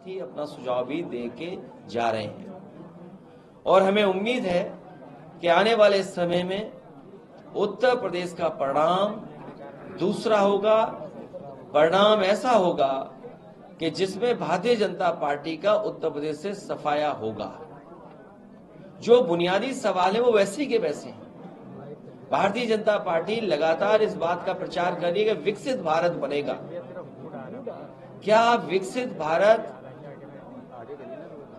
ही अपना सुझाव भी दे के जा रहे हैं और हमें उम्मीद है कि आने वाले समय में उत्तर प्रदेश का परिणाम दूसरा होगा। परिणाम ऐसा होगा कि जिसमें भारतीय जनता पार्टी का उत्तर प्रदेश से सफाया होगा। जो बुनियादी सवाल है वो वैसे के वैसे हैं। भारतीय जनता पार्टी लगातार इस बात का प्रचार कर रही है कि विकसित भारत बनेगा। क्या विकसित भारत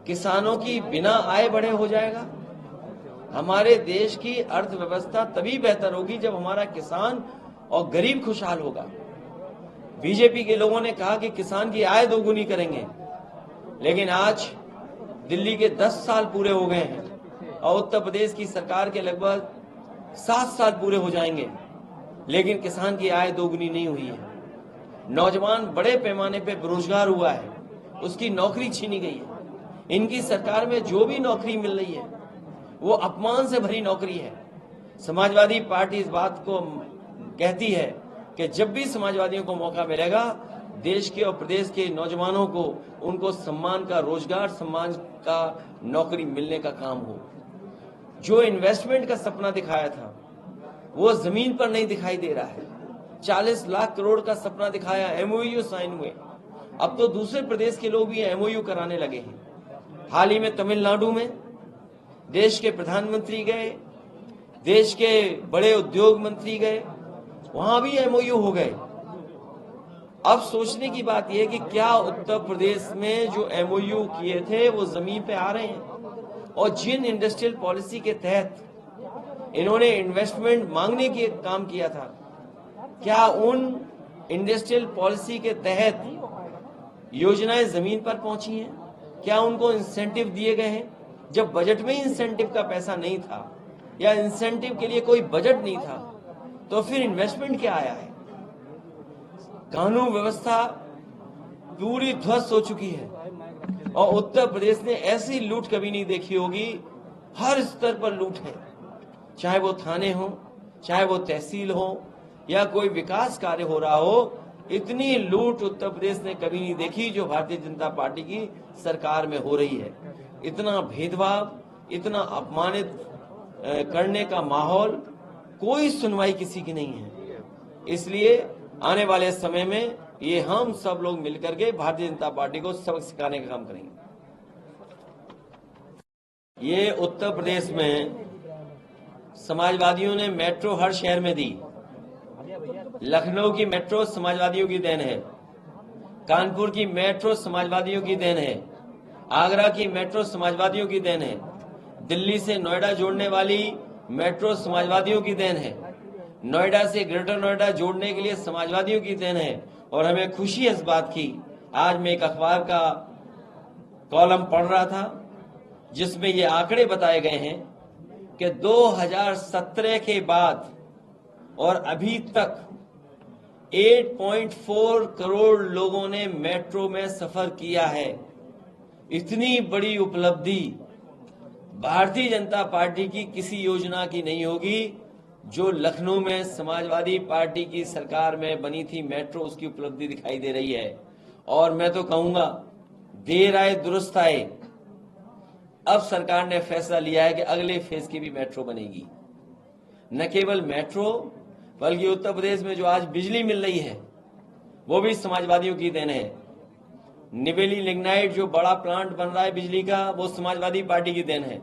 किसानों की बिना आय बढ़े हो जाएगा? हमारे देश की अर्थव्यवस्था तभी बेहतर होगी जब हमारा किसान और गरीब खुशहाल होगा। बीजेपी के लोगों ने कहा कि किसान की आय दोगुनी करेंगे, लेकिन आज दिल्ली के 10 साल पूरे हो गए हैं और उत्तर प्रदेश की सरकार के लगभग 7 साल पूरे हो जाएंगे, लेकिन किसान की आय दोगुनी नहीं हुई है। नौजवान बड़े पैमाने पे बेरोजगार हुआ है, उसकी नौकरी छीनी गई है। इनकी सरकार में जो भी नौकरी मिल रही है वो अपमान से भरी नौकरी है। समाजवादी पार्टी इस बात को कहती है कि जब भी समाजवादियों को मौका मिलेगा देश के और प्रदेश के नौजवानों को उनको सम्मान का रोजगार, सम्मान का नौकरी मिलने का काम हो। जो इन्वेस्टमेंट का सपना दिखाया था वो जमीन पर नहीं दिखाई दे रहा है। 40 लाख करोड़ का सपना दिखाया, एमओयू साइन हुए, अब तो दूसरे प्रदेश के लोग भी एमओयू कराने लगे हैं। हाल ही में तमिलनाडु में देश के प्रधानमंत्री गए, देश के बड़े उद्योग मंत्री गए, वहां भी एमओयू हो गए। अब सोचने की बात यह है कि क्या उत्तर प्रदेश में जो एमओयू किए थे वो जमीन पे आ रहे हैं? और जिन इंडस्ट्रियल पॉलिसी के तहत इन्होंने इन्वेस्टमेंट मांगने की काम किया था, क्या उन इंडस्ट्रियल पॉलिसी के तहत योजनाएं जमीन पर पहुंची हैं? क्या उनको इंसेंटिव दिए गए हैं? जब बजट में इंसेंटिव का पैसा नहीं था या इंसेंटिव के लिए कोई बजट नहीं था तो फिर इन्वेस्टमेंट क्या आया है? कानून व्यवस्था पूरी ध्वस्त हो चुकी है और उत्तर प्रदेश ने ऐसी लूट कभी नहीं देखी होगी। हर स्तर पर लूट है, चाहे वो थाने हो, चाहे वो तहसील हो या कोई विकास कार्य हो रहा हो। इतनी लूट उत्तर प्रदेश ने कभी नहीं देखी जो भारतीय जनता पार्टी की सरकार में हो रही है। इतना भेदभाव, इतना अपमानित करने का माहौल, कोई सुनवाई किसी की नहीं है। इसलिए आने वाले समय में ये हम सब लोग मिलकर के भारतीय जनता पार्टी को सबक सिखाने का काम करेंगे। ये उत्तर प्रदेश में समाजवादियों ने मेट्रो हर शहर में दी। लखनऊ की मेट्रो समाजवादियों की देन है, कानपुर की मेट्रो समाजवादियों की देन है, आगरा की मेट्रो समाजवादियों की देन है, दिल्ली से नोएडा जोड़ने वाली मेट्रो समाजवादियों की देन है, नोएडा से ग्रेटर नोएडा जोड़ने के लिए समाजवादियों की देन है। और हमें खुशी है इस बात की, आज मैं एक अखबार का कॉलम पढ़ रहा था जिसमें ये आंकड़े बताए गए हैं कि 2017 के बाद और अभी तक 8.4 करोड़ लोगों ने मेट्रो में सफर किया है। इतनी बड़ी उपलब्धि भारतीय जनता पार्टी की किसी योजना की नहीं होगी। जो लखनऊ में समाजवादी पार्टी की सरकार में बनी थी मेट्रो, उसकी उपलब्धि दिखाई दे रही है। और मैं तो कहूंगा देर आए दुरुस्त आए। अब सरकार ने फैसला लिया है कि अगले फेज की भी मेट्रो बनेगी। न केवल मेट्रो बल्कि उत्तर प्रदेश में जो आज बिजली मिल रही है वो भी समाजवादियों की देन है। निवेली लिग्नाइट जो बड़ा प्लांट बन रहा है बिजली का, वो समाजवादी पार्टी की देन है।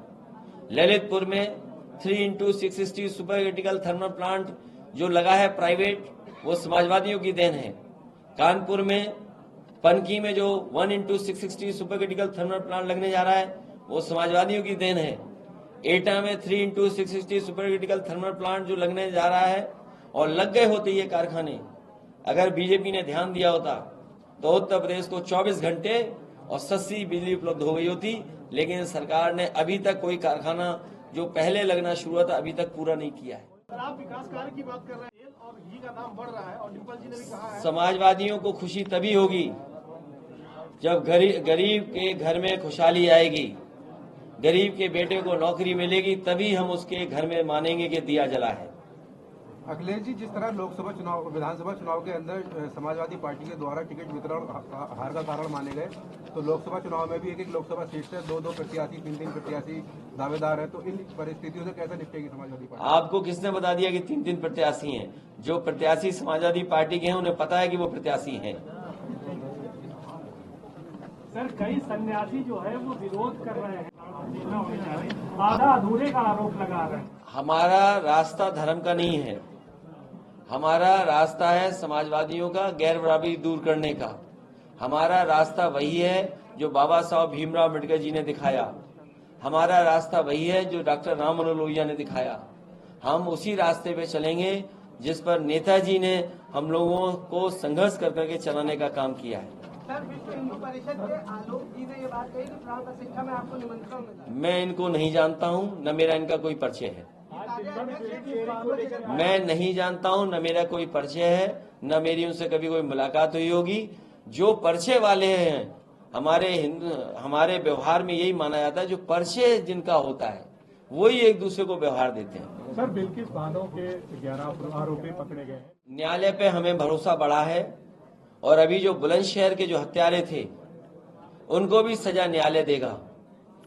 ललितपुर में 3x660 super critical thermal plant जो लगा है प्राइवेट, वो समाजवादियों की देन है। कानपुर में पनकी में जो 1x660 super critical thermal plant लगने जा रहा है वो समाजवादियों की देन है। एटा में 3x660 super critical thermal plant जो लगने जा रहा है और लग गए होते ये कारखाने, अगर बीजेपी ने ध्यान दिया होता तो उत्तर प्रदेश को 24 घंटे और सस्ती बिजली उपलब्ध हो गई होती। लेकिन सरकार ने अभी तक कोई कारखाना जो पहले लगना शुरू हुआ था अभी तक पूरा नहीं किया है। आप विकास कार्य की बात कर रहे हैं और घी का दाम बढ़ रहा है और डिम्पल जी ने भी कहा है समाजवादियों को खुशी तभी होगी जब गरीब के घर में खुशहाली आएगी, गरीब के बेटे को नौकरी मिलेगी, तभी हम उसके घर में मानेंगे कि दिया जला है। अखिलेश जी, जिस तरह लोकसभा चुनाव विधानसभा चुनाव के अंदर समाजवादी पार्टी के द्वारा टिकट वितरण हार का कारण माने गए, तो लोकसभा चुनाव में भी एक लोकसभा सीट से दो प्रत्याशी, तीन प्रत्याशी दावेदार है, तो इन परिस्थितियों से कैसे निपटेगी समाजवादी पार्टी? आपको किसने बता दिया कि तीन प्रत्याशी हैं? जो प्रत्याशी समाजवादी पार्टी के हैं उन्हें पता है कि वो प्रत्याशी हैं। सर, कई सन्यासी जो है वो विरोध कर रहे हैं, आधा अधूरे का आरोप लगा रहे हैं। हमारा रास्ता धर्म का नहीं है, हमारा रास्ता है समाजवादियों का गैर बराबरी दूर करने का। हमारा रास्ता वही है जो बाबा साहब भीमराव अम्बेडकर जी ने दिखाया। हमारा रास्ता वही है जो डॉक्टर राम मनोहर लोहिया ने दिखाया। हम उसी रास्ते पे चलेंगे जिस पर नेताजी ने हम लोगों को संघर्ष कर करके चलाने का काम किया है। सर, विश्व हिंदू परिषद के आलोक जी ने ये बात कही कि प्रांत शिक्षा में आपको निमंत्रण मिला। मैं इनको नहीं जानता हूं, न मेरा इनका कोई परिचय है। मैं नहीं जानता हूं, न मेरा कोई परिचय है, न मेरी उनसे कभी कोई मुलाकात हुई होगी। जो परिचय वाले हैं, हमारे व्यवहार में यही माना जाता है, जो परिचय जिनका होता है वही एक दूसरे को व्यवहार देते हैं। सर, बिल्किस बांधों के 11 आरोपी पकड़े गए। न्यायालय पे हमें भरोसा बढ़ा है और अभी जो बुलंदशहर के जो हत्यारे थे उनको भी सजा न्यायालय देगा।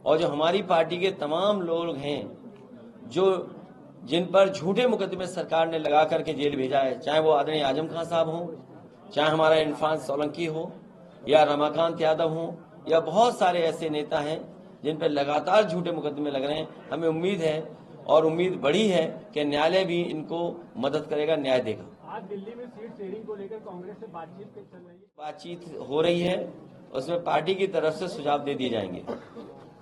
और जो हमारी पार्टी के तमाम लोग हैं जो जिन पर झूठे मुकदमे सरकार ने लगा करके जेल भेजा है, चाहे वो आदरणीय आजम खान साहब हो, चाहे हमारा इरफान सोलंकी हो, या रमाकांत यादव हो, या बहुत सारे ऐसे नेता हैं जिन पर लगातार झूठे मुकदमे लग रहे हैं। हमें उम्मीद है और उम्मीद बड़ी है कि न्यायालय भी इनको मदद करेगा, न्याय देगा। आज दिल्ली में सीट शेयरिंग को लेकर कांग्रेस से बातचीत चल रही है। बातचीत हो रही है, उसमें पार्टी की तरफ से सुझाव दे दिए जाएंगे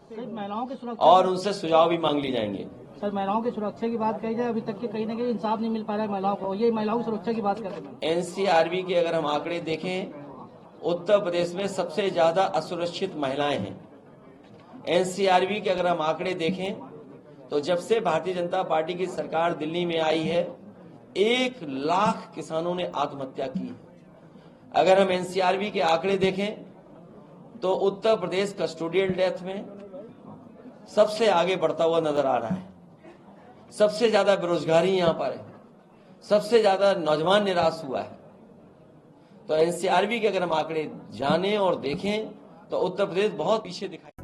महिलाओं की सुरक्षा और उनसे सुझाव भी मांग लिए जाएंगे। सर, महिलाओं की सुरक्षा की बात कही जाए, अभी तक के कहीं न कहीं इंसाफ नहीं मिल पा रहा है महिलाओं को, ये महिलाओं की सुरक्षा की बात कर रहे हैं। एनसीआरबी के अगर हम आंकड़े देखें, उत्तर प्रदेश में सबसे ज्यादा असुरक्षित महिलाएं हैं। एनसीआरबी के अगर हम आंकड़े देखें तो जब से भारतीय जनता पार्टी की सरकार दिल्ली में आई है 1 लाख किसानों ने आत्महत्या की है। अगर हम एनसीआरबी के आंकड़े देखें तो उत्तर प्रदेश कस्टोडियल डेथ में सबसे आगे बढ़ता हुआ नजर आ रहा है। सबसे ज्यादा बेरोजगारी यहाँ पर है, सबसे ज्यादा नौजवान निराश हुआ है। तो एनसीआरबी के अगर हम आंकड़े जानें और देखें तो उत्तर प्रदेश बहुत पीछे दिखाई